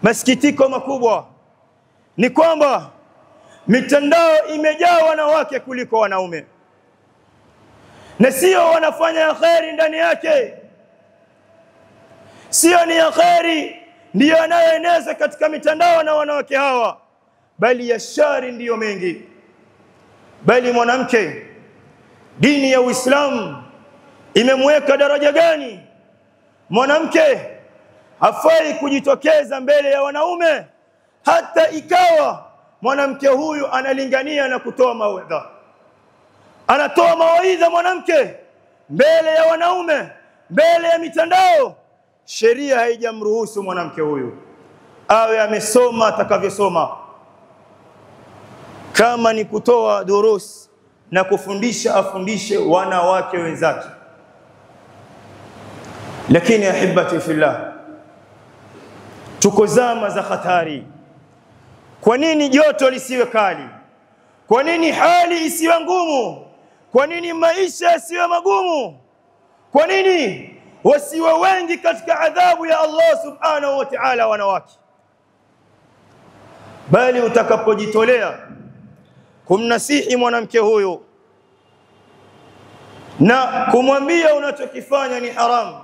masikitiko makubwa ni kwamba mitandao imejaa wanawake kuliko wanaume, na sio wanafanya khairi ndani yake, sio ni khairi ndiyo anayoeneza katika mitandao na wanawake hawa, bali ya shari ndiyo mengi. Bali mwanamke, dini ya Uislamu imemweka daraja gani? Mwanamke hafai kujitokeza mbele ya wanaume, hata ikawa mwanamke huyu analingania na kutoa mawaidha. Anatoa mawaidha mwanamke mbele ya wanaume, mbele ya mitandao. Sheria haijamruhusu mwanamke huyu awe amesoma atakavyosoma. Kama ni kutoa durus na kufundisha, afundishe wanawake wenzake. Lakini ahibati fillah, tuko zama za hatari. Kwa nini joto lisiwe kali? Kwa nini hali isiwe ngumu? Kwa nini maisha yasiwe magumu? Kwa nini wasiwe wengi katika adhabu ya Allah subhanahu wa ta'ala wanawake? Bali utakapojitolea kumnasihi mwanamke huyu na kumwambia unachokifanya ni haramu,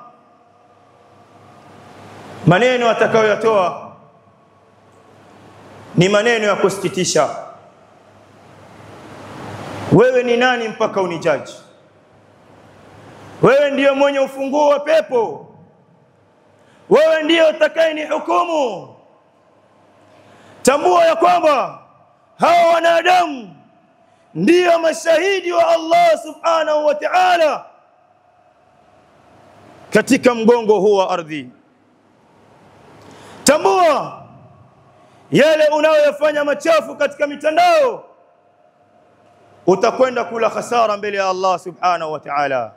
maneno atakayoyatoa ni maneno ya kusikitisha. Wewe ni nani mpaka unijaji? Wewe ndiyo mwenye ufunguo wa pepo, wewe ndiyo utakayenihukumu. Tambua ya kwamba hawa wanadamu ndiyo mashahidi wa Allah subhanahu wa ta'ala katika mgongo huu wa ardhi. Tambua yale unayoyafanya machafu katika mitandao, utakwenda kula hasara mbele ya Allah subhanahu wa ta'ala.